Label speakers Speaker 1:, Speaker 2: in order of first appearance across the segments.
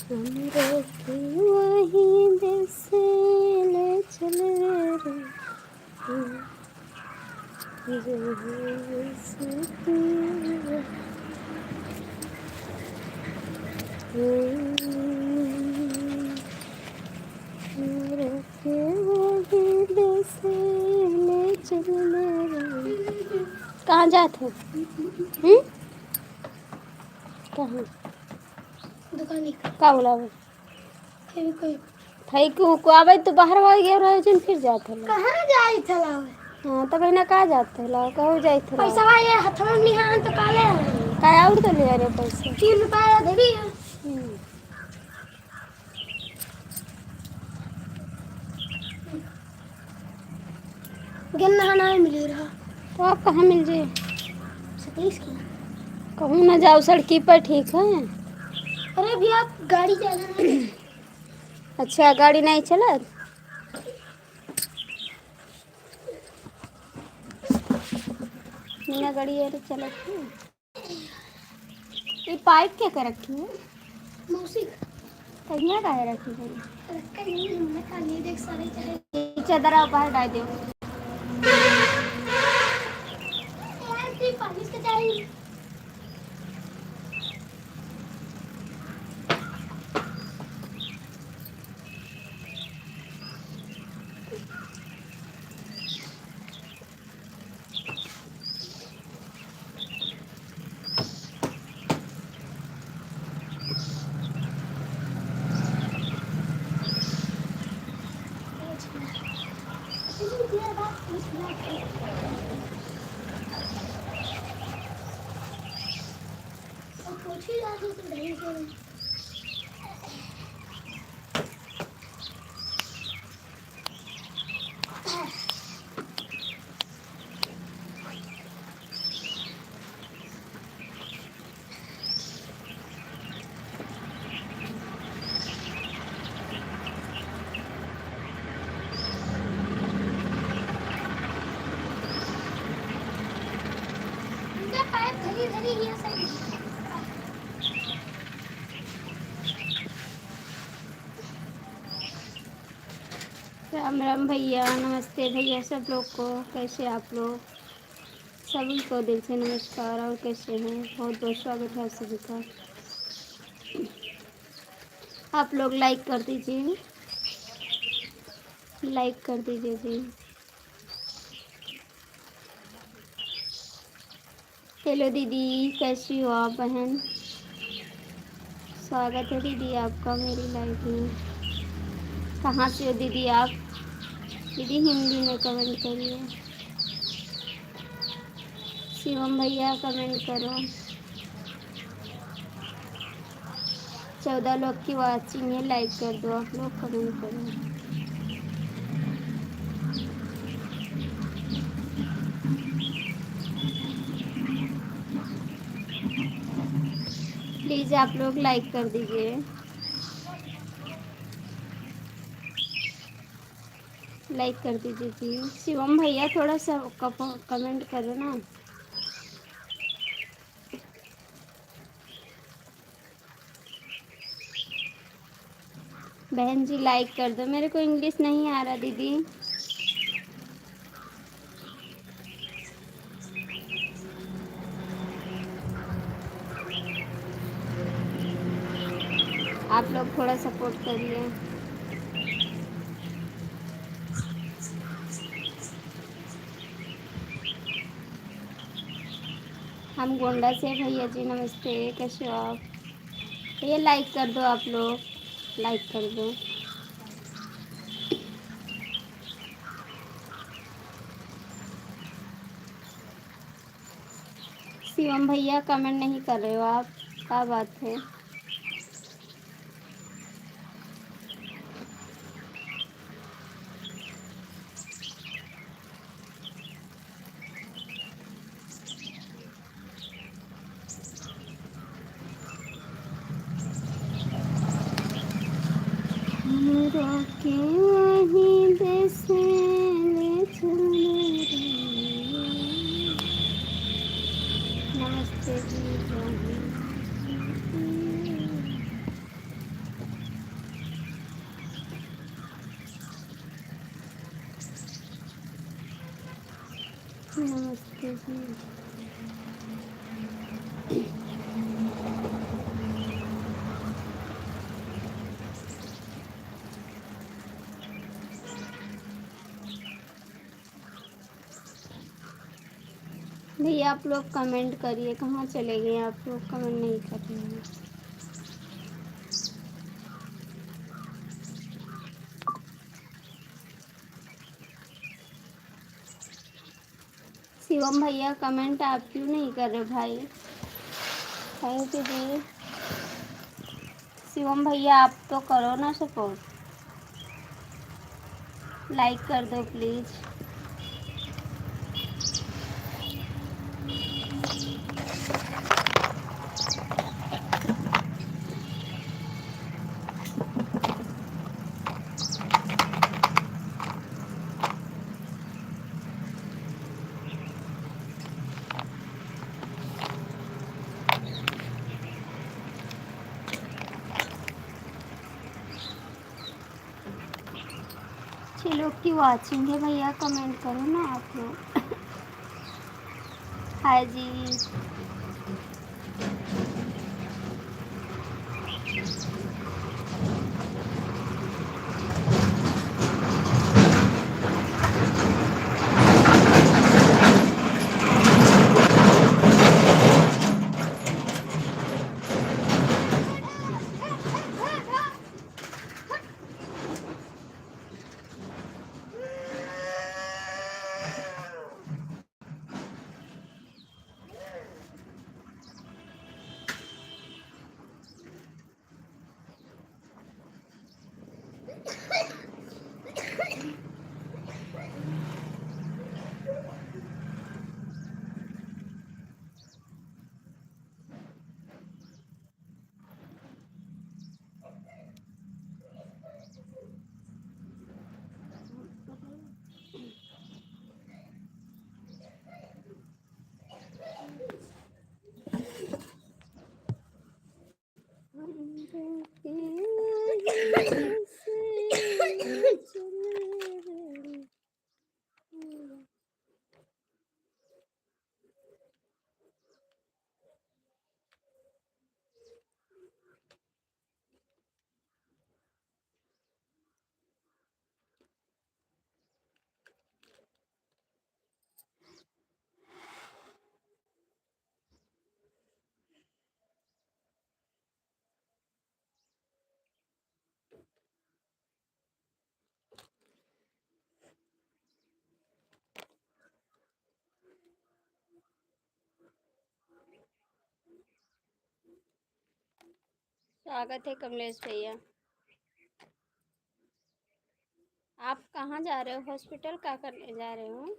Speaker 1: हमरो के वही देश ले चल रे हमरो के वही देश ले चल रे। कहाँ जाते हो? कहाँ
Speaker 2: दुकानी
Speaker 1: का बोलावे
Speaker 2: कोई
Speaker 1: थई को आवे तो बाहर भाग गया रहे जन फिर जाते हो।
Speaker 2: कहाँ जाई थलावे?
Speaker 1: हाँ तो बहना कहाँ जाते हो? कहूँ जाते हो?
Speaker 2: पैसा वाले हथवा में निहान तो काले
Speaker 1: का और तो ले रहे पैसे
Speaker 2: 3 रुपया धरी है। गन्ना नहीं मिल रहा
Speaker 1: तो आप कहाँ मिल जाए?
Speaker 2: 27 की।
Speaker 1: कहूँ ना जाओ सड़की पर ठीक है।
Speaker 2: अरे भैया गाड़ी ज्यादा नहीं
Speaker 1: अच्छा गाड़ी नहीं चला? मीना गाड़ी है चला ये पाइप क्या कर रखी है?
Speaker 2: मौसी
Speaker 1: कहीं का है रखी है?
Speaker 2: रखा नहीं हमने खाली देख सारे चले
Speaker 1: चादर आप बाहर डाल दो।
Speaker 2: यार तू पानी से चाहिए
Speaker 1: राम राम भैया, नमस्ते भैया सब लोग को। कैसे आप लोग? सभी को दिल से नमस्कार। और कैसे हैं? बहुत बहुत स्वागत है आप सभी का। आप लोग लाइक कर दीजिए, लाइक कर दीजिए जी। हेलो दीदी, कैसी हो आप बहन? स्वागत है दीदी आपका मेरी लाइफ में। कहाँ से हो दीदी आप? दीदी हिंदी में कमेंट करिए। शिवम भैया कमेंट करो। 14 लोग की वाचिंग है, लाइक कर दो आप लोग, कमेंट करो। प्लीज़ आप लोग लाइक कर दीजिए, लाइक कर दीजिए जी। शिवम भैया थोड़ा सा कमेंट करो ना। बहन जी लाइक कर दो। मेरे को इंग्लिश नहीं आ रहा दीदी। आप लोग थोड़ा सपोर्ट करिए। हम गोंडा से भैया जी, नमस्ते, कैसे हो आप? ये लाइक कर दो आप लोग, लाइक कर दो। शिवम भैया कमेंट नहीं कर रहे हो आप, क्या बात है? के वही देश ले चले रे। नमस्ते जी। नमस्ते जी। भैया आप लोग कमेंट करिए, कहाँ चले गए आप लोग, कमेंट नहीं कर रहे हैं। शिवम भैया कमेंट आप क्यों नहीं कर रहे भाई? थैंक यू जी। शिवम भैया आप तो करो ना सपोर्ट, लाइक कर दो प्लीज़। छह लोग की वॉचिंग है भैया, कमेंट करो ना आप लोग। हाय जी। स्वागत है कमलेश भैया। आप कहाँ जा रहे हो? हॉस्पिटल क्या करने जा रहे हो?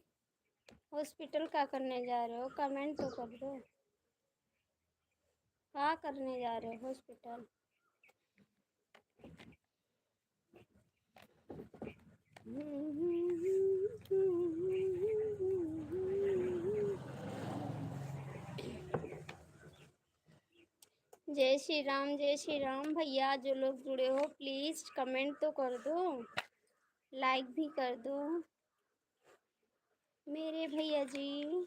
Speaker 1: हॉस्पिटल क्या करने जा रहे हो? कमेंट तो कर दो, क्या करने जा रहे हो हॉस्पिटल? जय श्री राम भैया। जो लोग जुड़े हो प्लीज़ कमेंट तो कर दो, लाइक भी कर दो मेरे भैया जी।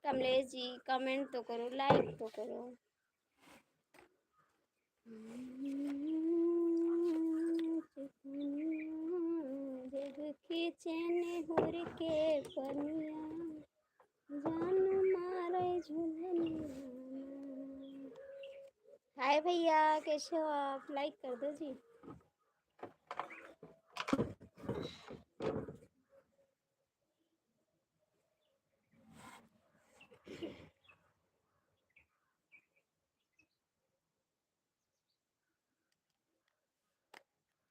Speaker 1: कमलेश जी कमेंट तो करो, लाइक तो करो। जग की चैन हुर के पनिया, जान मारे झुलनिया। हाय भैया, कैसे हो आप? लाइक कर दो जी।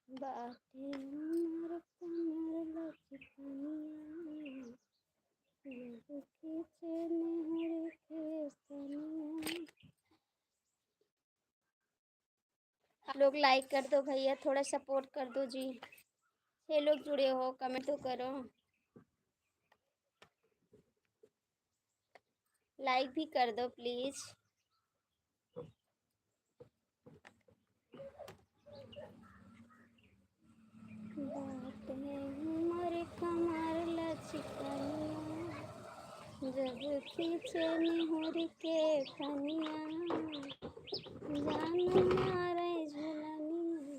Speaker 1: बाटे उमर कमर लचकनिया, जग की चैन हुर के पनिया। आप लोग लाइक कर दो भैया, थोड़ा सपोर्ट कर दो जी। ये लोग जुड़े हो कमेंट तो करो, लाइक भी कर दो प्लीज़। बाटे उमर कमर जब खींचे निहुर के पनिया जान मारे झुलनिया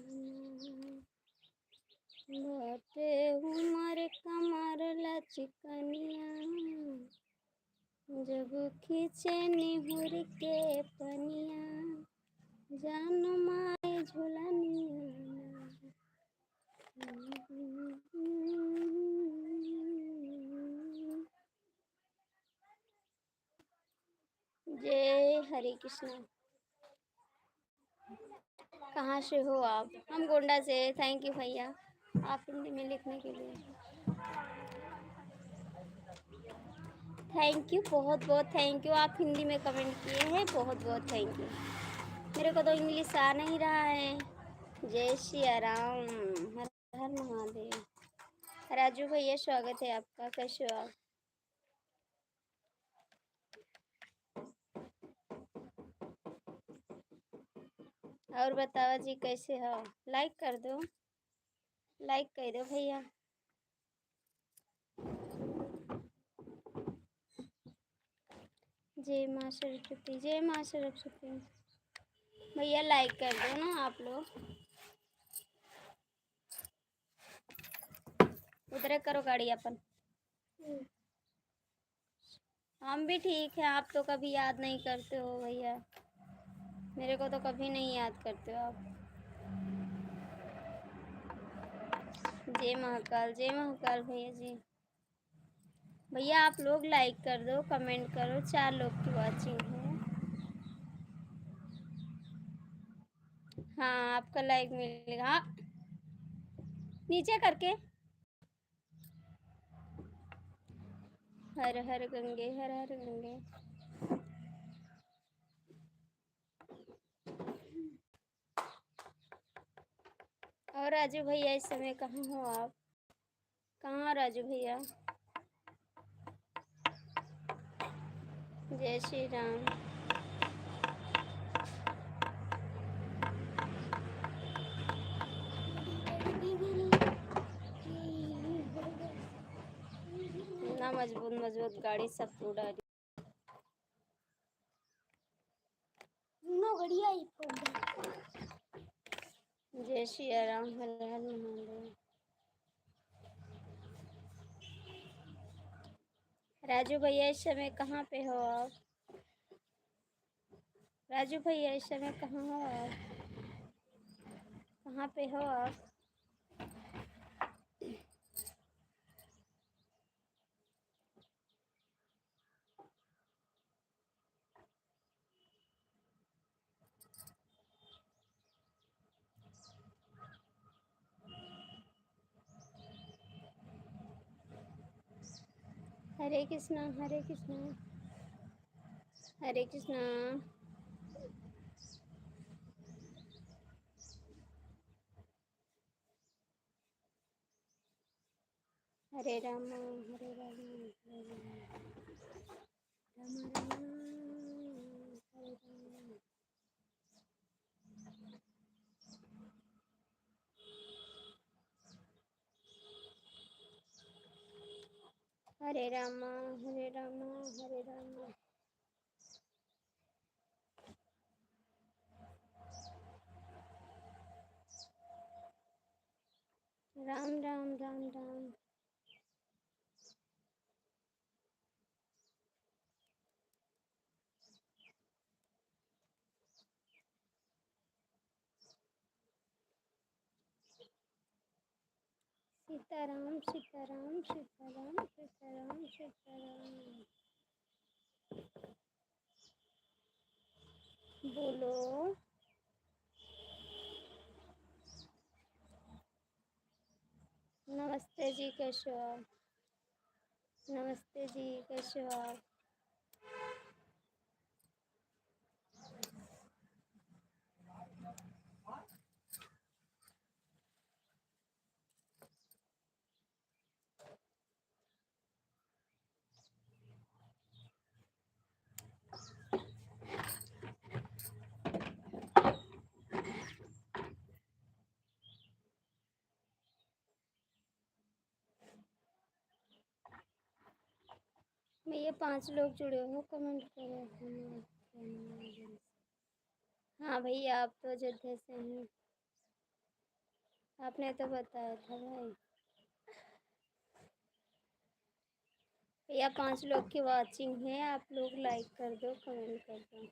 Speaker 1: बाटे उमर कमर लचकनिया जब खींचे निहुर के पनिया जान मारे झुलनिया। जय हरे कृष्णा। कहाँ से हो आप? हम गोंडा से। थैंक यू भैया आप हिंदी में लिखने के लिए। थैंक यू, बहुत बहुत थैंक यू। आप हिंदी में कमेंट किए हैं, बहुत बहुत थैंक यू। मेरे को तो इंग्लिश आ नहीं रहा है। जय श्री राम, हर हर महादेव। राजू भैया स्वागत है आपका, कैसे हो आप? और बताओ जी कैसे हो? लाइक कर दो, लाइक कर दो भैया। जय माँ सरस्वती, जय माँ सरस्वती। भैया लाइक कर दो ना आप लोग। उधर करो गाड़ी अपन। हम भी ठीक है, आप तो कभी याद नहीं करते हो भैया, मेरे को तो कभी नहीं याद करते हो आप। जय महाकाल, जय महाकाल भैया जी। भैया आप लोग लाइक कर दो, कमेंट करो। 4 लोग की वॉचिंग है। हाँ आपका लाइक मिलेगा। हाँ नीचे करके। हर हर गंगे, हर हर गंगे। और राजू भैया इस समय कहाँ हो आप? कहाँ राजू भैया? जय श्री राम। ना मजबूत मजबूत गाड़ी सब टूटा रही।
Speaker 2: नो बढ़िया ही
Speaker 1: जय श्री राम, हर हर महादेव। राजू भैया इस समय कहाँ पे हो आप? राजू भैया इस समय कहाँ हो आप? कहाँ पे हो आप? हरे कृष्णा, हरे कृष्णा, हरे कृष्णा। हरे राम, हरे राम, हरे राम, राम राम, हरे राम। हरे राम, हरे राम, हरे राम। राम राम, राम राम। सीताराम, सीताराम, सीताराम, सीताराम, सीताराम। बोलो। नमस्ते जी, कैसे हो आप? नमस्ते जी, कैसे हो आप? भैया 5 लोग जुड़े हो, कमेंट करो। हाँ भैया, आप तो अयोध्या से हैं, आपने तो बताया था भाई। भैया 5 लोग की वॉचिंग है, आप लोग लाइक कर दो, कमेंट कर दो।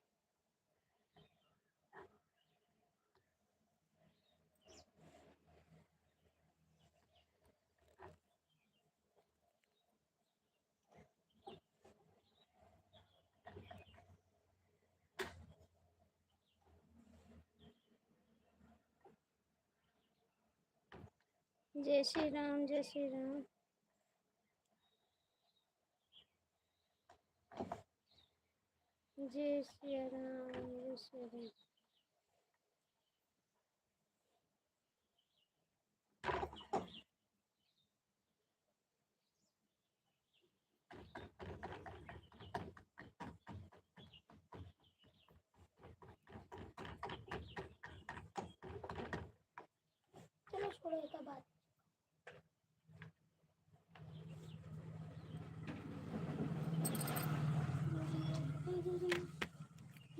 Speaker 1: जय श्री राम, जय श्री राम। जय श्री राम, जय श्री राम।
Speaker 2: चलो छोड़ो एक बात।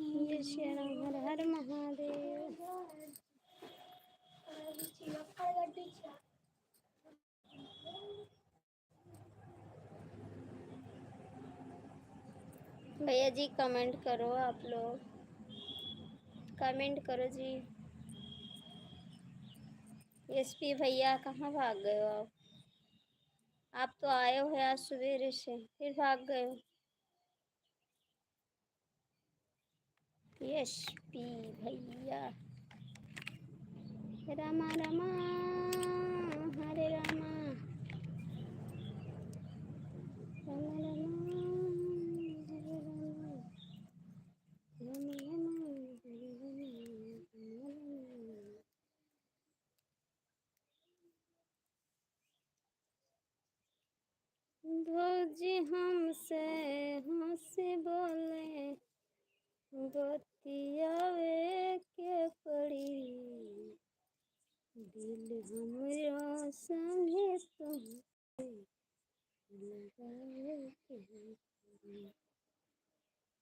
Speaker 1: जय श्री राम, हर हर महादेव। भैया जी कमेंट करो, आप लोग कमेंट करो जी। एसपी भैया कहाँ भाग गए हो आप तो आए हो आज सवेरे से, फिर भाग गए हो। एसपी भैया, रामा रामा हरे रामा, रामा रामा हरे रामा, रामा रामा हरे रामा। भौजी हमसे हंसी बोले, बतियावे के पड़ी, दिल हमरो संगे तुमके लगावे के पड़ी,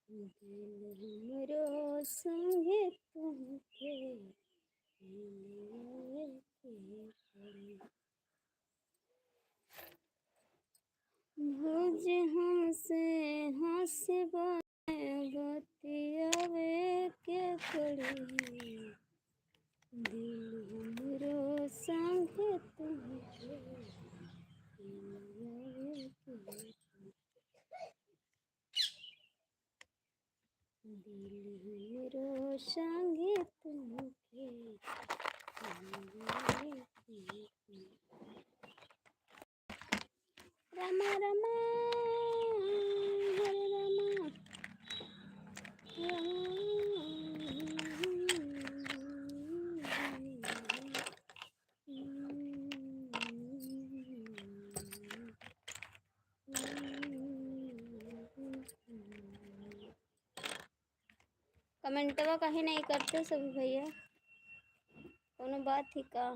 Speaker 1: दिल हमरो संगे तुमके लगावे के पड़ी। भौजी हमसे हंसी बोले, बतियावे के पड़ी, दिल हमरो संगे तुमके लगावे के पड़ी, दिल हमरो संगे तुमके लगावे के पड़ी। रामा रामा हरे रामा, कमेंटवा कहीं नहीं करते सभी भैया, कोनो बात ही का।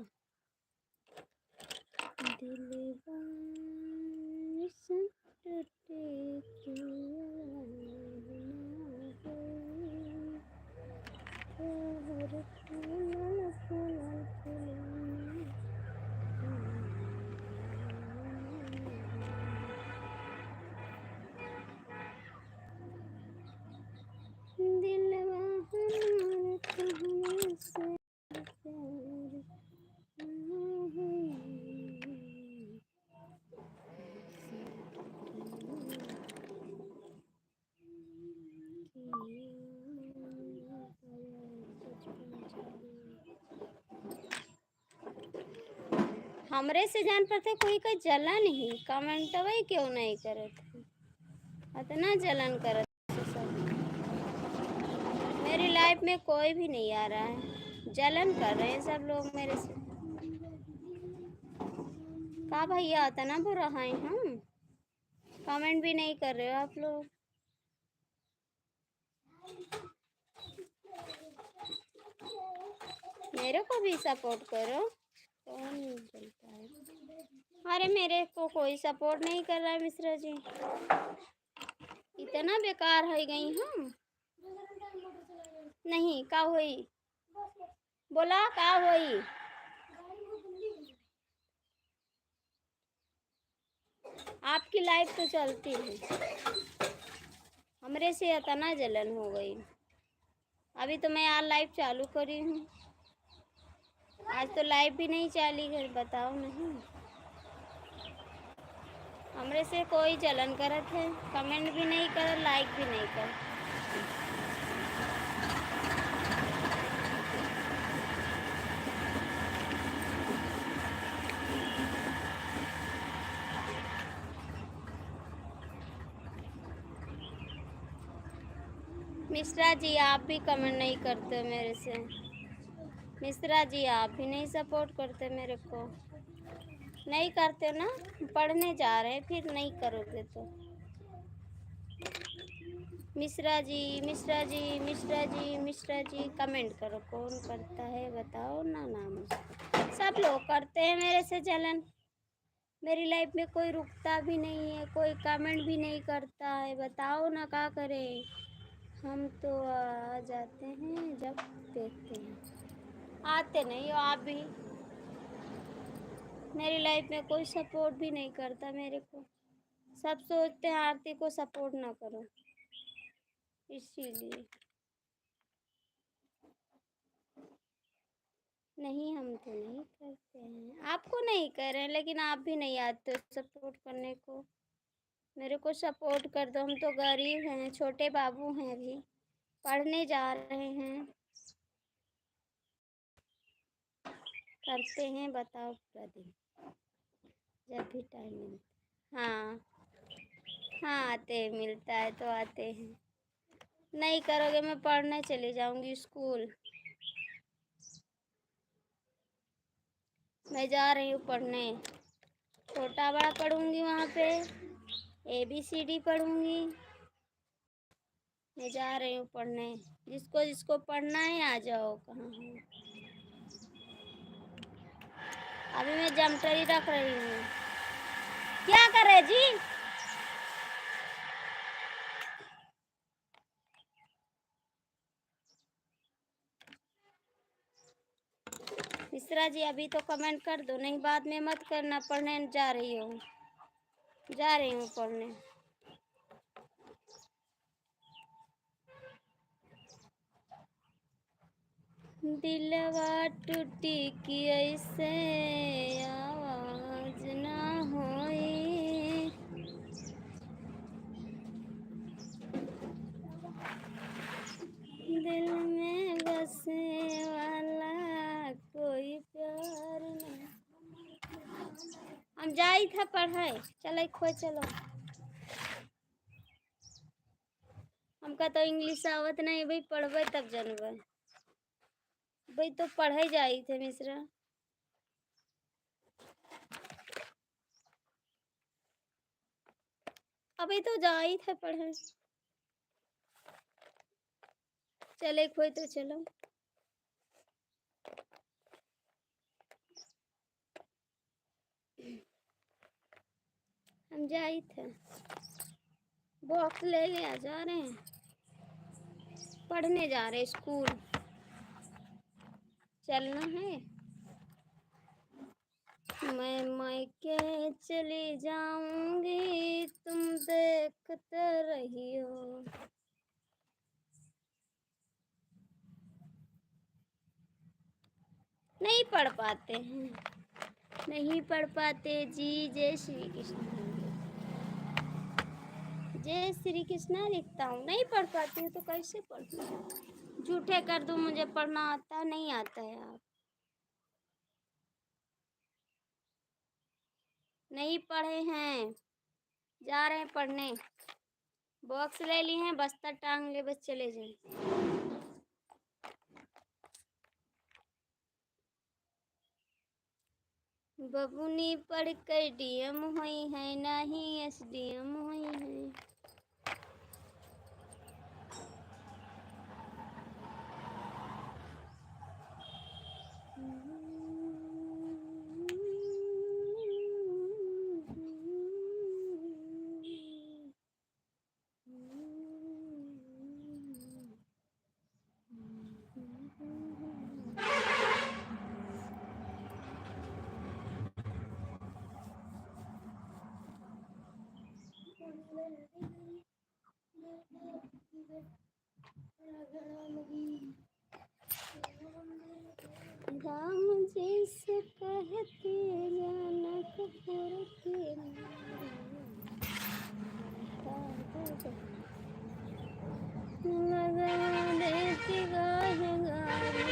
Speaker 1: दिलवा टूटे क्यों प्यार फूला फूला फूला। दिलवा हमार तुमसे प्यार हमरे से जान पड़ते कोई का जलन ही, कमेंट वही क्यों नहीं करत, इतना जलन करत से सब। मेरी लाइफ में कोई भी नहीं आ रहा है, जलन कर रहे हैं सब लोग मेरे से। का भैया इतना बुरा है हम, कमेंट भी नहीं कर रहे हो आप लोग। मेरे को भी सपोर्ट करो, कौन नहीं चलता है। अरे मेरे को कोई सपोर्ट नहीं कर रहा है मिश्रा जी, इतना बेकार है गई हम।
Speaker 2: दूसरा टाइम मोटर चला गया।
Speaker 1: नहीं का हुई
Speaker 2: बस बस
Speaker 1: बोला का हुई।
Speaker 2: गाड़ी बहुत गंदी हो गई।
Speaker 1: आपकी लाइफ तो चलती है, हमरे से इतना जलन हो गई। अभी तो मैं यार लाइव चालू करी हूँ, आज तो लाइव भी नहीं चाली है, बताओ नहीं। हमरे से कोई जलन करत है, कमेंट भी नहीं कर, लाइक भी नहीं कर। मिश्रा जी आप भी कमेंट नहीं करते मेरे से। मिश्रा जी आप भी नहीं सपोर्ट करते मेरे को। नहीं करते ना, पढ़ने जा रहे हैं फिर नहीं करोगे तो। मिश्रा जी मिश्रा जी मिश्रा जी मिश्रा जी कमेंट करो, कौन करता है बताओ ना नाम उसका। सब लोग करते हैं मेरे से जलन। मेरी लाइफ में कोई रुकता भी नहीं है, कोई कमेंट भी नहीं करता है, बताओ ना क्या करें। हम तो आ जाते हैं जब देखते हैं, आते नहीं हो आप भी। मेरी लाइफ में कोई सपोर्ट भी नहीं करता मेरे को, सब सोचते हैं आरती को सपोर्ट ना करो, इसीलिए। नहीं हम तो नहीं करते हैं, आपको नहीं कर रहे हैं, लेकिन आप भी नहीं आते सपोर्ट करने को। मेरे को सपोर्ट कर दो, हम तो गरीब हैं, छोटे बाबू हैं, अभी पढ़ने जा रहे हैं। करते हैं बताओ पूरा दिन, जब भी टाइम मिलता। हाँ हाँ आते हैं, मिलता है तो आते हैं। नहीं करोगे मैं पढ़ने चली जाऊंगी स्कूल। मैं जा रही हूँ पढ़ने, छोटा बड़ा पढ़ूंगी वहाँ पे, ABCD पढ़ूंगी। मैं जा रही हूँ पढ़ने, जिसको जिसको पढ़ना है आ जाओ। कहाँ हूँ अभी मैं जमटरी रख रही हूँ। क्या करे जी। मिश्रा जी अभी तो कमेंट कर दो, नहीं बाद में मत करना। पढ़ने जा रही हूँ, जा रही हूँ पढ़ने। दिलवा टूटी की ऐसे आवाज ना होई, दिल में बसे वाला कोई प्यार नहीं। हम जाई था पढ़ाई, चलो खो चलो। हमका तो इंग्लिश आवत नहीं भाई, पढ़बे तब जानबे भाई, तो पढ़े जाई थे मिश्रा। अभी तो जा ही थे पढ़े, चले खोई तो चलो। हम जाई थे, बॉक्स ले गया, जा रहे हैं पढ़ने, जा रहे स्कूल, चलना है। मैं मायके चली जाऊंगी, तुम देखते रहियो। नहीं पढ़ पाते हैं, नहीं पढ़ पाते जी। जय श्री कृष्ण, जय श्री कृष्णा लिखता हूँ, नहीं पढ़ पाती हूँ तो कैसे पढ़ूँ। झूठे कर दूँ मुझे पढ़ना आता नहीं आता है। आप नहीं पढ़े हैं, जा रहे हैं पढ़ने, बॉक्स ले लिए हैं, बस्ता टांग ले, बस चले जाए। बबुनी पढ़ कर DM हुई है, नहीं SDM हुई है। राम जी से कहते जनकपुर के लगा देती गाय गारी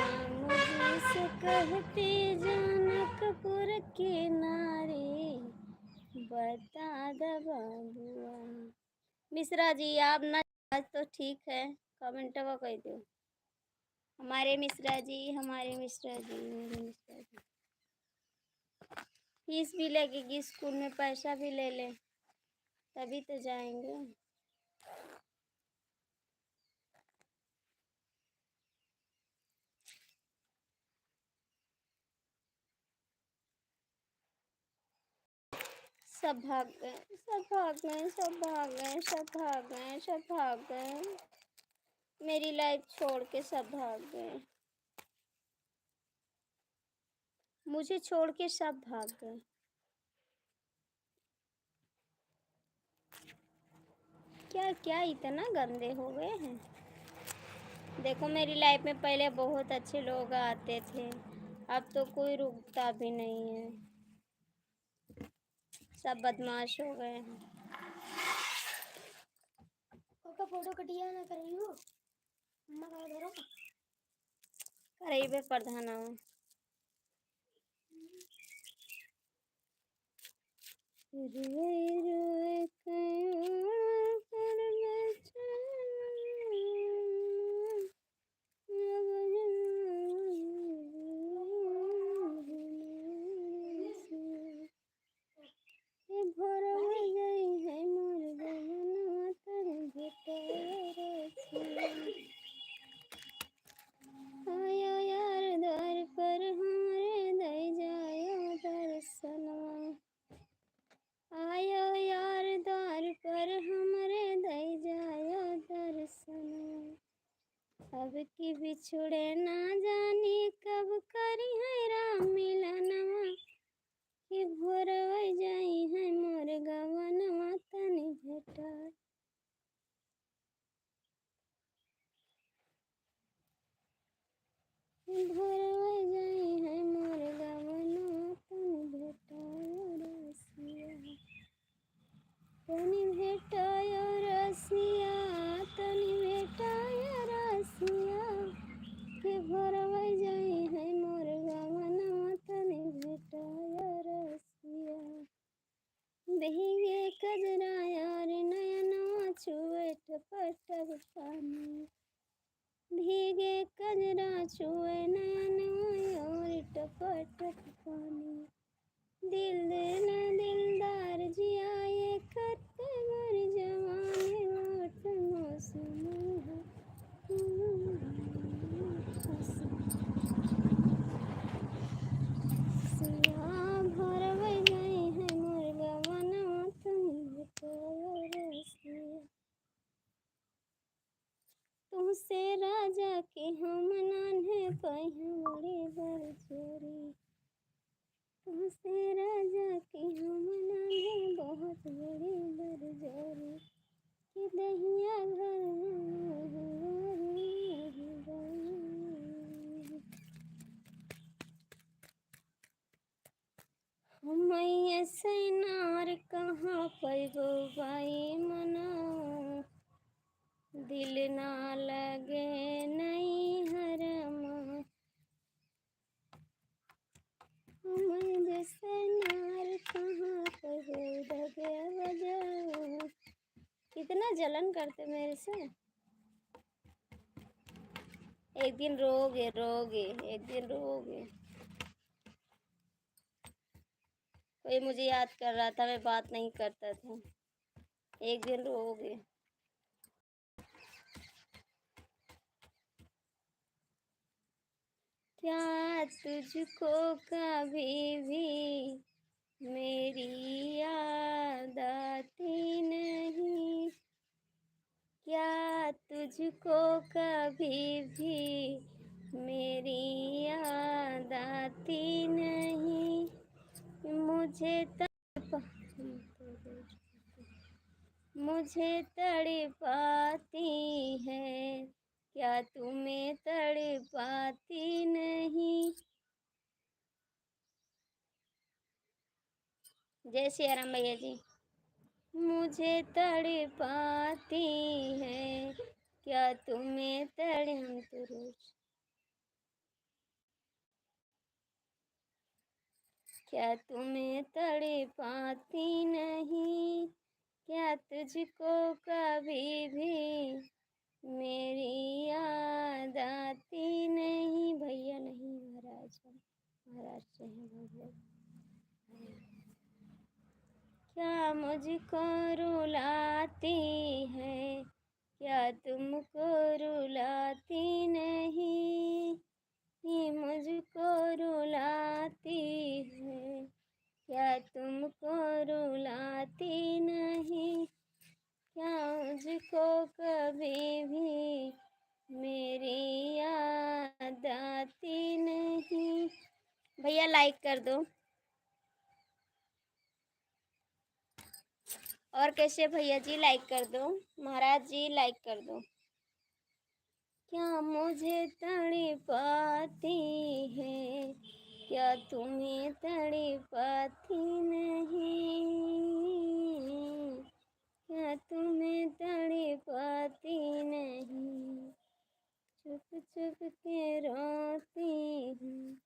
Speaker 1: राम जी से कहते जनकपुर के नारे बता द बाबुआ। मिश्रा जी आप ना आज तो ठीक है, कमेंटवा कह दो। हमारे मिश्रा जी, हमारे मिश्रा जी, मेरे मिश्रा जी। फीस भी लगेगी, स्कूल में पैसा भी ले ले तभी तो जाएंगे। सब भाग गए, सब भाग गए, सब भाग गए, सब भाग गए, सब भाग गए। मेरी लाइफ छोड़ के सब भाग गए, मुझे छोड़ के सब भाग गए। क्या क्या इतना गंदे हो गए हैं। देखो मेरी लाइफ में पहले बहुत अच्छे लोग आते थे, अब तो कोई रुकता भी नहीं है, सब बदमाश हो गए हैं।
Speaker 2: पापा फोटो कटिया ना कर रही हो, मम्मा का धरो
Speaker 1: करीबे प्रधान रोए रोए कयों कर आयो यार द्वार पर हमरे दई जायो दर्शनवा। आयो यार द्वार पर हमरे दई जायो दर्शनवा। अब की बिछुड़े ना जानी कब करी है राम मिलनवा। कि भोरवा जाई है मोर गवनवा तनी भेटा। भोरवा जाई है मोर गवनवा तनी भेटायो रसिया। तनी भेटायो रसिया, तनी भेटायो रसिया। के भोरवा जाई है मोर गवनवा तनी भेटायो रसिया। भीगे कजरा यार नयनवा छुए टपटप पानी। भीगे कजरा छुए नयनवा और टपटप पानी। दिल देना दिलदार जिया ये करते मोर जवानी लौट मौसम है। सिया भरवा जाई है मोर गवनवा तनी भेटायो रसिया। तुमसे राजा के हम नान्हे पहिया बड़े बरजोरी। तुमसे राजा के हम नान्हे बहुत बड़े बरजोरी। कि दहिया घर हम ऐसे नार कहाँ पैबो बाई मनाओ। दिल ना लगे नहीं हरमा। हम जैसे नार कहाँ पैबो दगे बजाओ। कितना जलन करते मेरे से। एक दिन रोगे रोगे, एक दिन रोगे। कोई मुझे याद कर रहा था, मैं बात नहीं करता था। एक दिन रोगे। क्या तुझको कभी भी मेरी याद आती नहीं। क्या तुझको कभी भी मेरी याद आती नहीं। मुझे तड़पाती है, क्या तुम्हें तड़पाती नहीं। जय सिया राम भैया जी। मुझे तड़पाती है, क्या तुम्हें तड़े हम तो रोज, क्या तुम्हें तड़पाती नहीं, क्या तुझको कभी भी मेरी याद आती नहीं। भैया नहीं, महाराज महाराष्ट्र हैं भैया। क्या मुझको रुलाती है, क्या तुमको रुलाती नहीं। ये मुझको रुलाती है, क्या तुमको रुलाती नहीं। क्या मुझको कभी भी मेरी याद आती नहीं। भैया लाइक कर दो। और कैसे भैया जी लाइक कर दो, महाराज जी लाइक कर दो। क्या मुझे तड़पाती है, क्या तुम्हें तड़पाती नहीं। क्या तुम्हें तड़पाती नहीं, चुप चुप के रोती हूँ।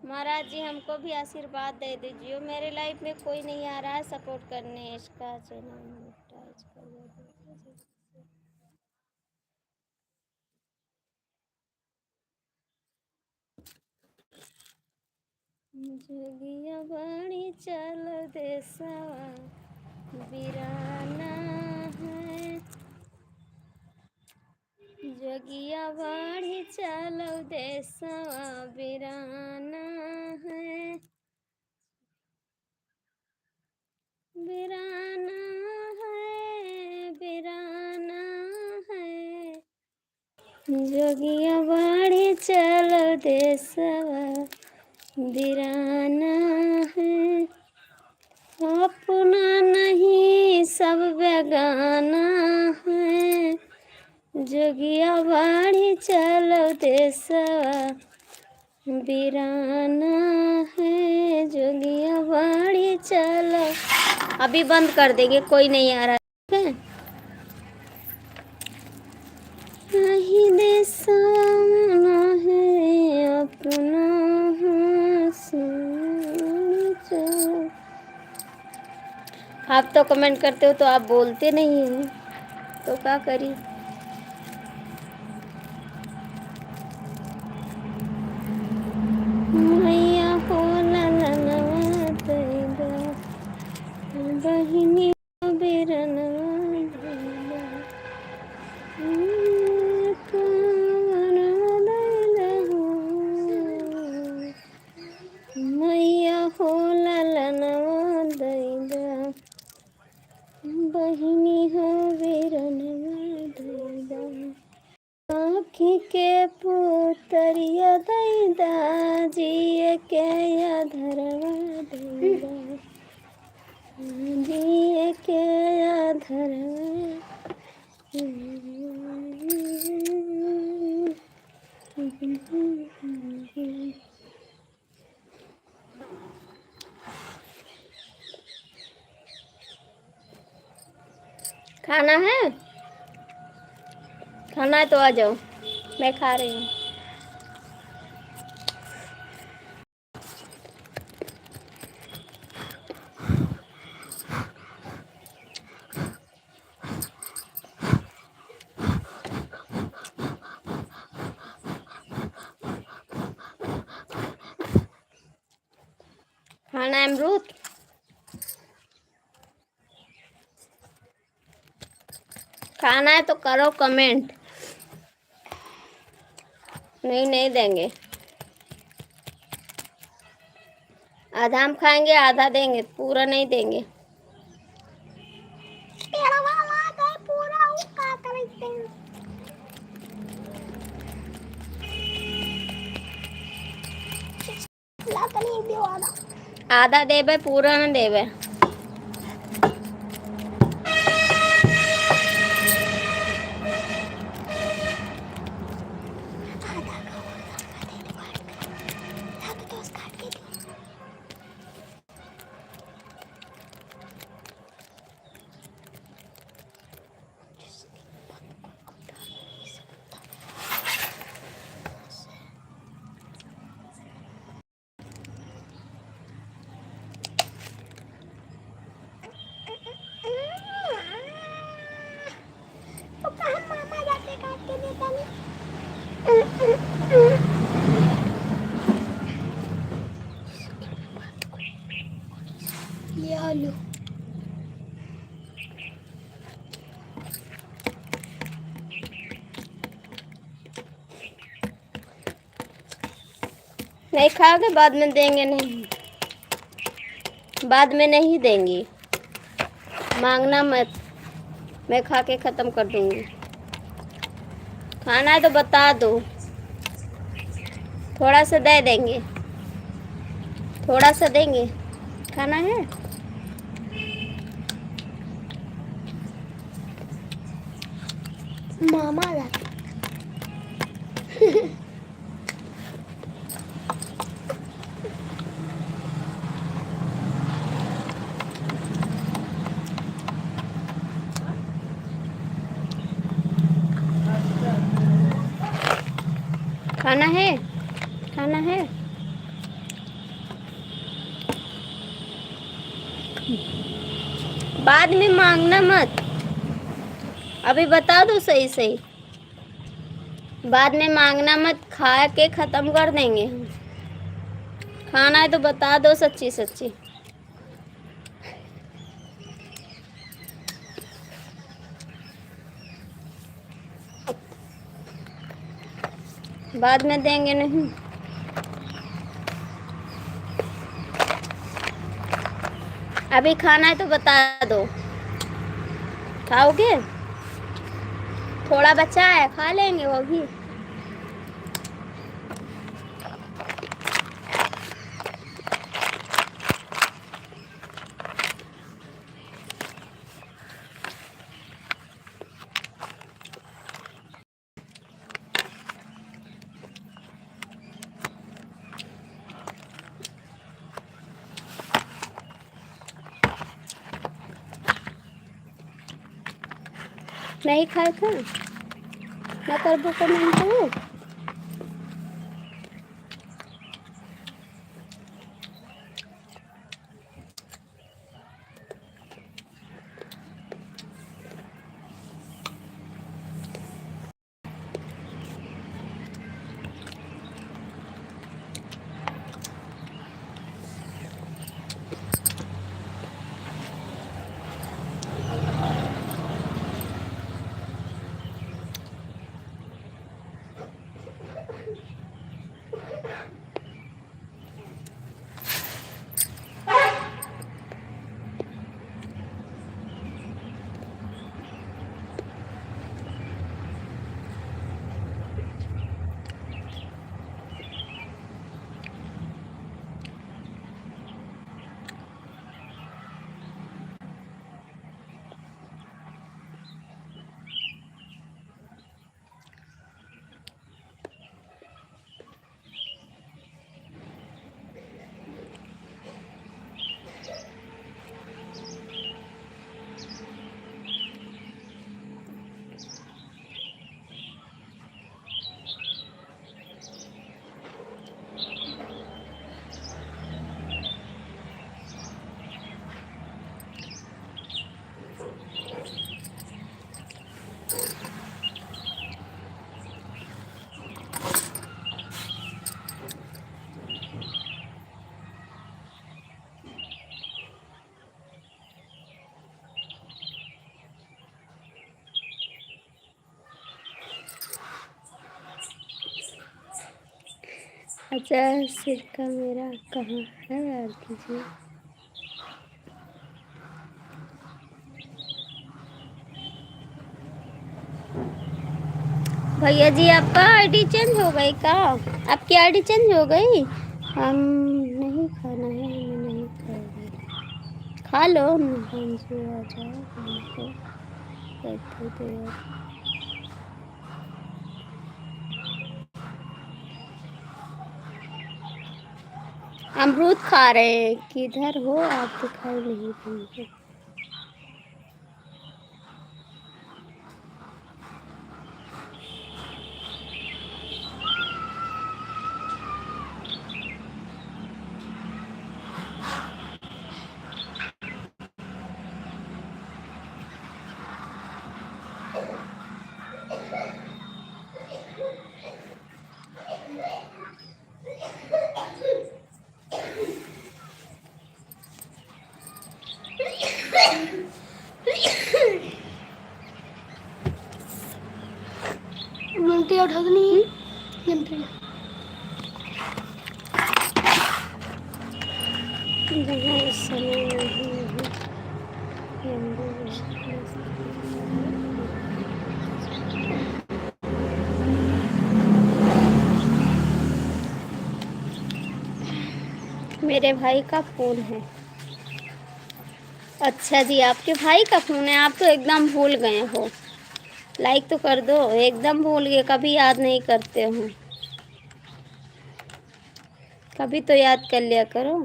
Speaker 1: महाराज जी हमको भी आशीर्वाद दे दीजिए। मेरे लाइफ में कोई नहीं आ रहा है सपोर्ट करने, इसका चैनल मोनेटाइज कर दीजिए। जोगिया बाणी चल देसवा बिराना है, जोगिया बाणी चल देसवा बिराना है। बिराना है, बिराना है, जोगिया बाड़ी चलो देसवा बिराना है। अपना नहीं सब बेगाना है, जोगिया बाड़ी चलो देसवा बिराना है। जोगिया बाड़ी चलो, अभी बंद कर देंगे, कोई नहीं आ रहा है। नहीं देसाना है अपना आप तो कमेंट करते हो तो आप बोलते नहीं हो, तो क्या करी। मैया हो ललनवा दैदा, बहिनी हो बिरनवा दैदा, कवनवा दैदा हो। मैया हो ललनवा दैदा, बहिनी हो बिरनवा दैदा। आँखी के पुतरिया दैदा, जिए के आधरवा दैदा, जिए के आधरवा। खाना है, खाना है तो आ जाओ, मैं खा रही हूँ। खाना है अमरूद, खाना है तो करो कमेंट। नहीं नहीं देंगे, आधा हम खाएंगे आधा देंगे, पूरा नहीं देंगे। तेरा वाला गए पूरा, का करते हैं। आधा देबे, पूरा न देबे।
Speaker 2: ये आलू
Speaker 1: नहीं खाओगे, बाद में देंगे नहीं, बाद में नहीं देंगी, मांगना मत, मैं खा के ख़त्म कर दूंगी। खाना है तो बता दो, थोड़ा सा दे देंगे, थोड़ा सा देंगे। खाना है?
Speaker 2: मामा आ जाते
Speaker 1: खाना है? खाना है? बाद में मांगना मत, अभी बता दो सही सही, बाद में मांगना मत, खा के ख़त्म कर देंगे हम। खाना है तो बता दो सच्ची सच्ची। बाद में देंगे नहीं। अभी खाना है तो बता दो, खाओगे? थोड़ा बचा है, खा लेंगे वो भी। नहीं खाए का ना करबो कमेंट हो। अच्छा, सिरका मेरा कहाँ है आरती जी? भैया जी आपका आईडी चेंज हो गई का? आपकी आईडी चेंज हो गई? हम नहीं खाना है, हमें नहीं खा लो नहान जी, आ जाओ हमको बैठे दो यार। अमरूद खा रहे हैं, किधर हो आप, दिखाई नहीं हमको।
Speaker 2: घंटी उठा नहीं घंटी
Speaker 1: जहाँ इस समय नहीं है, मेरे भाई का फोन है। अच्छा जी, आपके भाई का फोन है, आप तो एकदम भूल गए हो। लाइक तो कर दो, एकदम भूल गए, कभी याद नहीं करते हो। कभी तो याद कर लिया करो।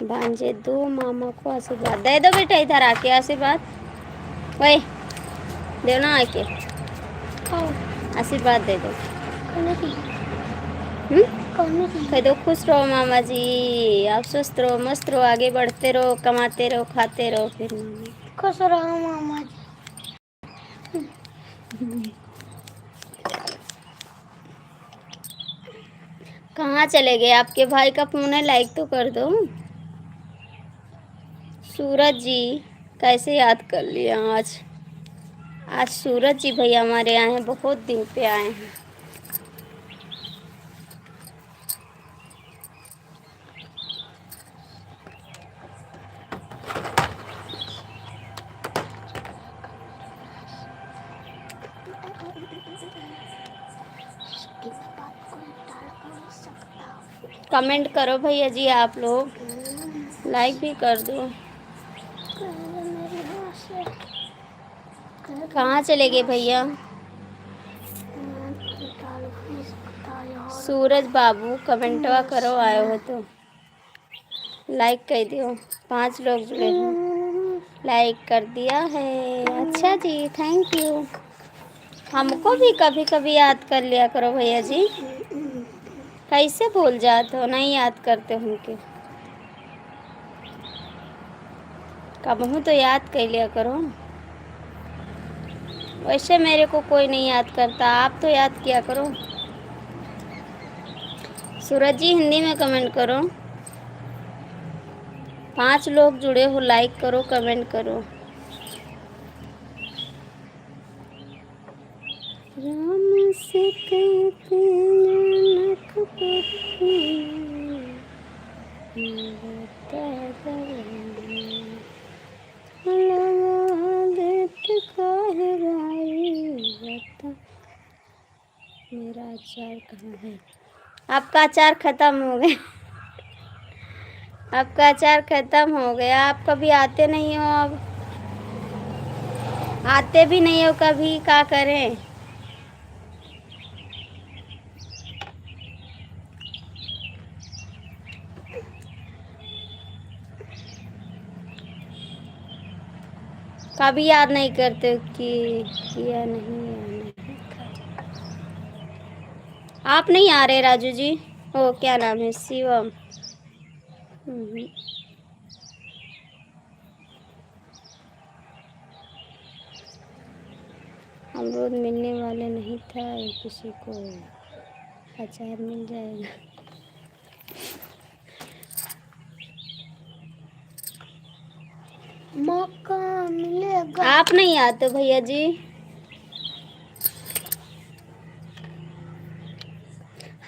Speaker 1: भांजे दो मामा को आशीर्वाद दे दो बेटा, इधर आके आशीर्वाद, वही दो ना आके आशीर्वाद दे दो। कह दो खुश रहो मामा जी, आप स्वस्थ रहो, मस्त रहो, आगे बढ़ते रहो, कमाते रहो, खाते रहो। फिर मामा
Speaker 2: खुश रहो मामा जी।
Speaker 1: कहाँ चले गए, आपके भाई का फोन है, लाइक तो कर दो। सूरज जी कैसे याद कर लिया आज। आज सूरज जी भैया हमारे आए हैं, बहुत दिन पे आए हैं। कमेंट करो भैया जी आप लोग, लाइक भी कर दो। कहाँ चले गए भैया। सूरज बाबू कमेंटवा करो, आए हो तो लाइक कर दियो। 5 लोग जुड़े हैं, लाइक कर दिया है। अच्छा जी, थैंक यू। हमको भी कभी कभी याद कर लिया करो भैया जी, कैसे भूल जाते हो, नहीं याद करते हमके। कबहू तो याद कर लिया करो। वैसे मेरे को कोई नहीं याद करता, आप तो याद किया करो। सूरज जी हिंदी में कमेंट करो। 5 लोग जुड़े हो, लाइक करो, कमेंट करो। राम से कहते नानक मेरा अचार कहाँ है। आपका अचार खत्म हो गया। आपका अचार खत्म हो गया, आप कभी आते नहीं हो, अब आते भी नहीं हो कभी, क्या करें। कभी याद नहीं करते कि किया नहीं या नहीं। आप नहीं आ रहे राजू जी। ओ क्या नाम है, शिवम। अमरूद मिलने वाले नहीं था, किसी को अचार मिल जाएगा।
Speaker 2: मौका मिलेगा।
Speaker 1: आप नहीं आते भैया जी।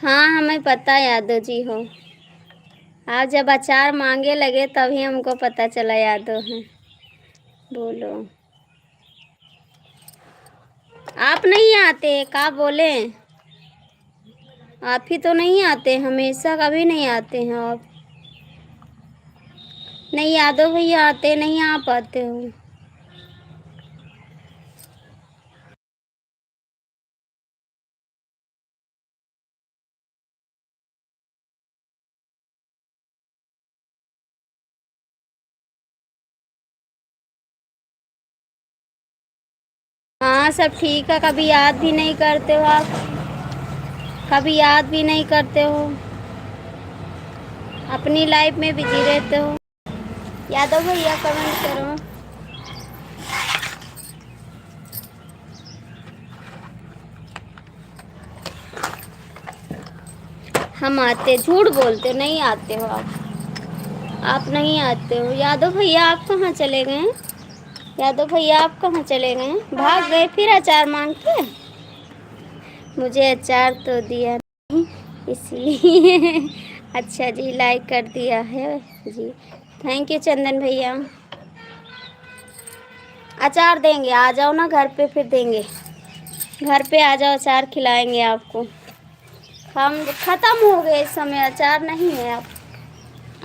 Speaker 1: हाँ हमें पता यादव जी हो, आप जब अचार मांगे लगे तभी हमको पता चला यादव है। बोलो। आप नहीं आते, क्या बोले? आप ही तो नहीं आते, हमेशा कभी नहीं आते हैं आप। नहीं यादव भैया आते नहीं, आप आते हो। हाँ सब ठीक है, कभी याद भी नहीं करते हो आप, कभी याद भी नहीं करते हो, अपनी लाइफ में बिजी रहते हो। यादव भैया कमेंट करो। हम आते, झूठ बोलते हो, नहीं आते हो आप नहीं आते हो। यादव भैया आप कहाँ चले गए? यादव भैया आप कहाँ चले गए? भाग गए फिर अचार मांग के? मुझे अचार तो दिया नहीं इसलिए। अच्छा जी, लाइक कर दिया है जी, थैंक यू चंदन भैया। अचार देंगे, आ जाओ ना घर पे, फिर देंगे। घर पे आ जाओ, अचार खिलाएंगे आपको। हम ख़त्म हो गए इस समय, अचार नहीं है आप।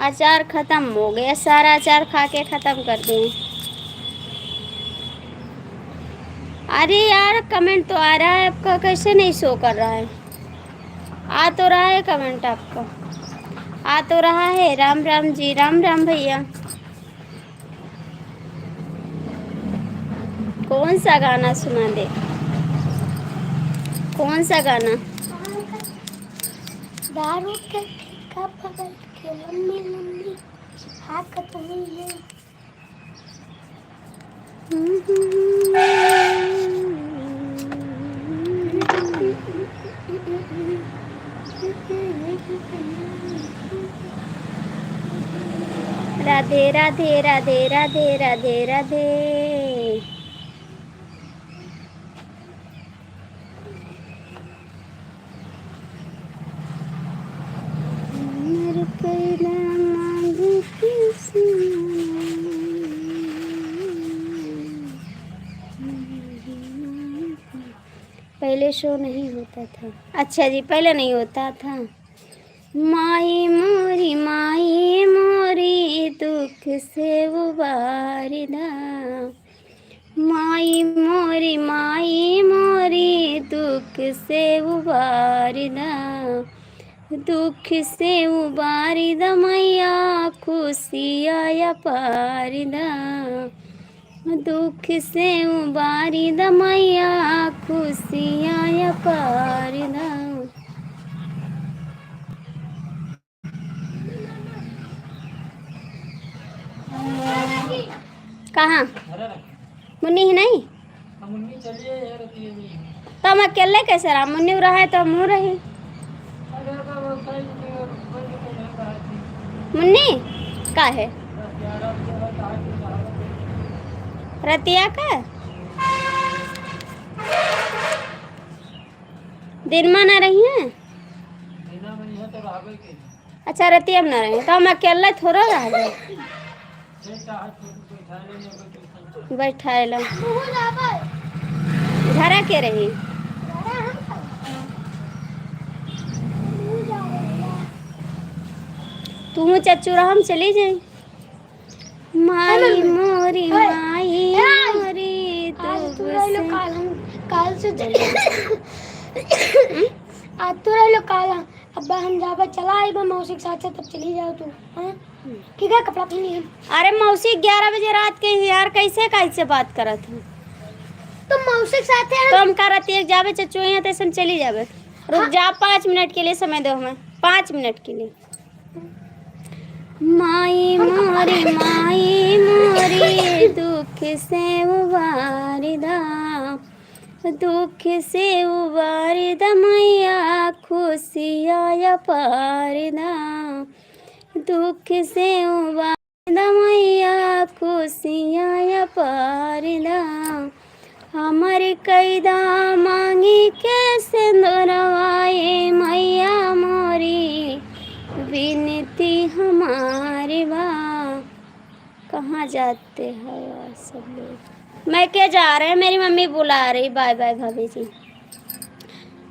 Speaker 1: अचार ख़त्म हो गया, सारा अचार खा के ख़त्म कर दिए। अरे यार कमेंट तो आ रहा है आपका, कैसे नहीं शो कर रहा है? आ तो रहा है कमेंट आपका, आ तो रहा है। राम राम जी, राम राम भैया। कौन सा गाना सुना दे? कौन सा गाना?
Speaker 2: दारू के ठेका पकड़ के लंबी लंबी हाकत हुई है।
Speaker 1: राधे राधे राधे राधे राधे राधे। पहले शो नहीं होता था? अच्छा जी, पहले नहीं होता था। माई मोरी दुख से उबारदा, माई मोरी दुख से उबारदा, दुख से उबारदा मैया खुशियाँ पारदा, दुख से उबारदा मैया खुशियाँ पारदा। कहाँ मुन्नी ही नहीं? मुन्नी चलिए यार, तो हम अकेले कैसे रहा? मुन्नी रहा है तो मुँह रही। मुन्नी का है? रतिया का दिन में ना रही है? अच्छा रतिया में ना रही, तो हम अकेले थोड़ा रह गए। बैठा लो घरा के रही। तू चच्चू हम चली जाए। माई मोरी
Speaker 2: काल से आज तो रह लो काल। अब्बा हम जाबा चला आई बा मौसी के साथ, तब चली जाओ तू। हाँ ठीक है, कपड़ा पहनी है।
Speaker 1: अरे मौसी 11 बजे रात के यार कैसे बात करत हूँ?
Speaker 2: तो मौसी के साथ है
Speaker 1: तो हम करत एक जावे चच्चू यहाँ तैसन चली जावे। रुक जा 5 मिनट के लिए समय दो हमें, 5 मिनट के लिए। माई मोरी दुख से उबारदा, दुख से उबारदा मैया खुशियाँ पारदा, दुख से उबारदा मैया खुशियाँ पारदा। हमर कैदा मांगी के सिंदूरवाए मैया मोरी, विनती हमारे बा। कहाँ जाते हैं यार सब लोग? मैं क्या जा रहे हैं, मेरी मम्मी बुला रही। बाय बाय भाभी जी।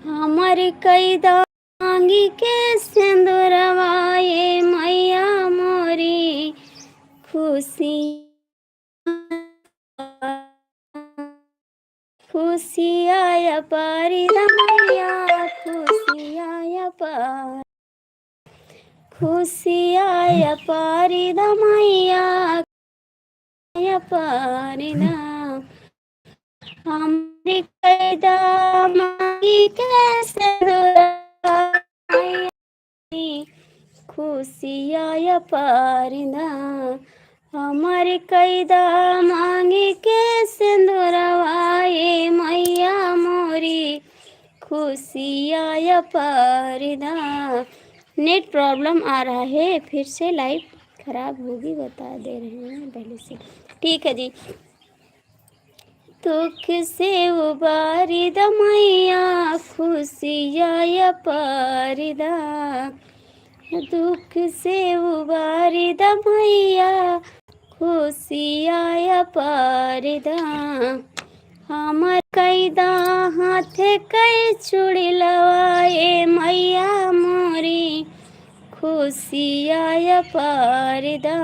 Speaker 1: हमारी कई दांगी के सिंदूरवाए मैया मोरी खुशी खुशी आया पारी मैया खुशी आया पार खुशी आया पारी मैया आया पारी ना हमारी कई दांगी के सिंदूरवाए खुशिया पारिना हमारी कैदा मांगी के सिंदूरवाए मैया मोरी खुशिया पारिना। नेट प्रॉब्लम आ रहा है, फिर से लाइव खराब होगी बता दे रहे हैं पहले से। ठीक है जी। दुख से उबारी द मैया खुशिया पारिदा दुख से उबारी द मैया खुशिया पारिदा हमर कैदा हाथे कई चूड़ी लवाए मैया मोरी खुशिया पारिदा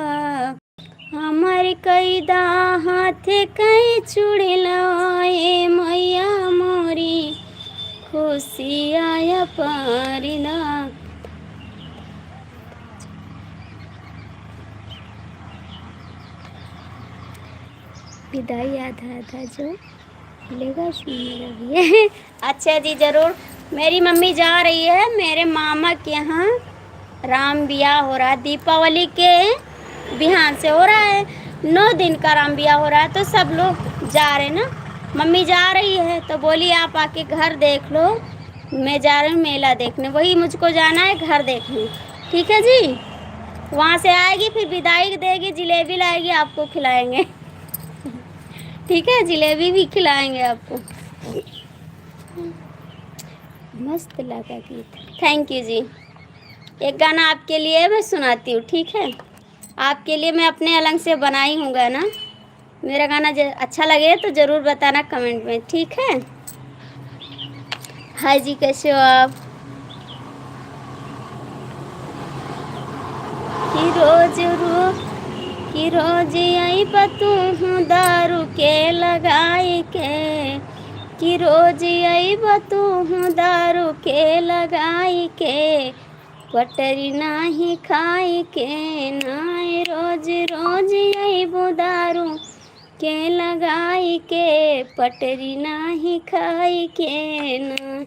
Speaker 1: हमर कैदा हाथे कई चूड़ी लवाए मैया मोरी खुशिया पारिदा। विदाई आधा आधा जो मिलेगा उसमें मेरा भी है। अच्छा जी ज़रूर। मेरी मम्मी जा रही है मेरे मामा के यहाँ, राम ब्याह हो रहा है, दीपावली के बिहान से हो रहा है, 9 दिन का राम ब्याह हो रहा है, तो सब लोग जा रहे ना। मम्मी जा रही है तो बोली आप आके घर देख लो, मैं जा रही हूँ मेला देखने, वही मुझको जाना है घर देखने। ठीक है जी। वहाँ से आएगी फिर विदाई देगी, जलेबी लाएगी, आपको खिलाएंगे। ठीक है, जलेबी भी खिलाएंगे आपको। मस्त लगा गीत, थैंक यू जी। एक गाना आपके लिए मैं सुनाती हूँ, ठीक है। आपके लिए मैं अपने अलग से बनाई हूँ गाना। मेरा गाना अच्छा लगे तो ज़रूर बताना कमेंट में, ठीक है। हाय जी, कैसे हो आप। कि रोज आई पतू हूँ दारू के लगाई के कि रोज आई बतू हूँ दारू के लगाई के पटरी नाही खाई के नाय रोज रोज आई वो दारू के लगाई के पटरी नाही खाई के ना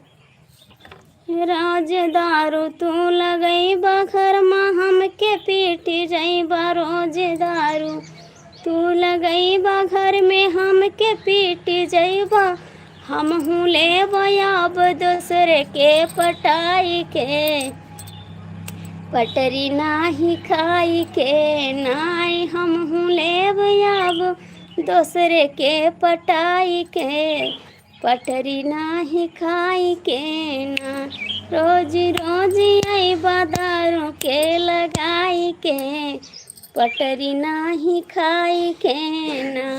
Speaker 1: राज दारू तू लगई घर में हमके पीटी जाइबा रोज दारू तू लगई घर में हमके पीटी जाइबा हम हूँ ले अब दूसरे के पटाई के पटरी नाही खाई के नाई हम हूँ ले अब दूसरे के पटाई के पटरी नाही खाई के ना रोज रोज आई बादारों के लगाई के पटरी नाही खाई के ना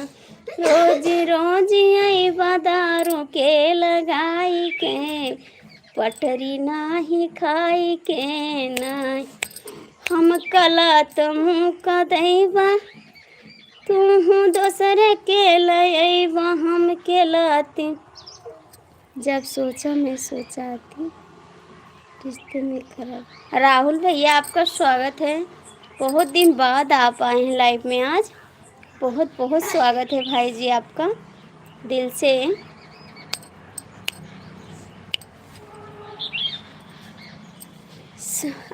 Speaker 1: रोज रोज आई बादारों के लगाई के पटरी नाही खाई के ना हम कला तुम कदैबा तू हूँ दूसरे के लयबा हम के लाती जब सोचा मैं सोचा थी रिश्ते में खराब। राहुल भैया आपका स्वागत है, बहुत दिन बाद आप आए हैं लाइव में आज, बहुत बहुत स्वागत है भाई जी आपका दिल से।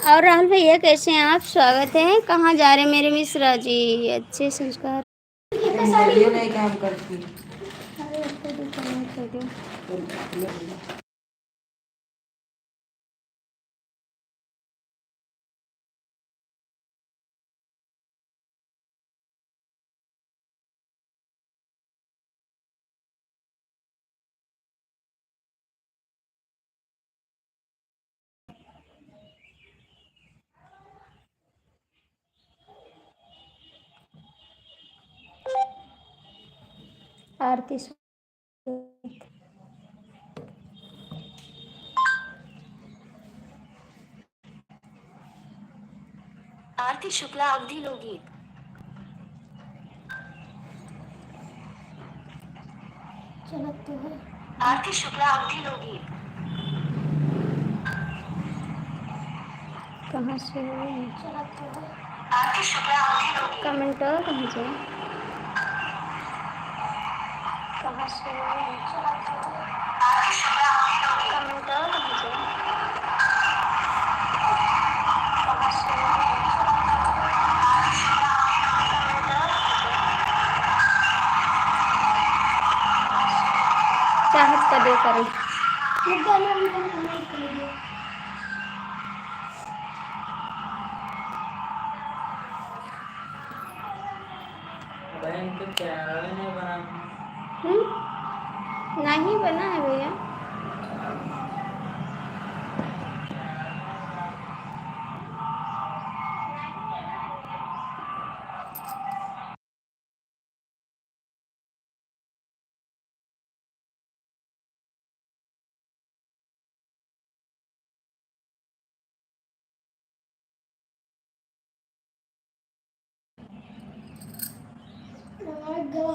Speaker 1: और राहुल भैया कैसे हैं आप, स्वागत है। कहाँ जा रहे हैं मेरे मिश्रा जी, अच्छे संस्कार।
Speaker 3: नहीं काम करती।
Speaker 1: आरती सूद।
Speaker 4: आरती शुक्ला अवधि लोकगीत।
Speaker 2: चलत तो है।
Speaker 4: आरती शुक्ला अवधि लोकगीत।
Speaker 1: कहाँ से
Speaker 2: चलत तो है।
Speaker 4: आरती शुक्ला अवधि लोकगीत।
Speaker 1: कमेंट कहाँ से?
Speaker 2: कहाँ से चलत तो है।
Speaker 4: आरती शुक्ला अवधि लोकगीत।
Speaker 1: कमेंट कहाँ से?
Speaker 2: कहाँ से
Speaker 4: आरती शुक्ला अवधि लोकगीत।
Speaker 1: चाहत का दे करें।
Speaker 2: ये गाना भी हम कमेंट करेंगे।
Speaker 3: बहन तो चैनल नहीं बना।
Speaker 1: नहीं बना है भैया।
Speaker 2: गला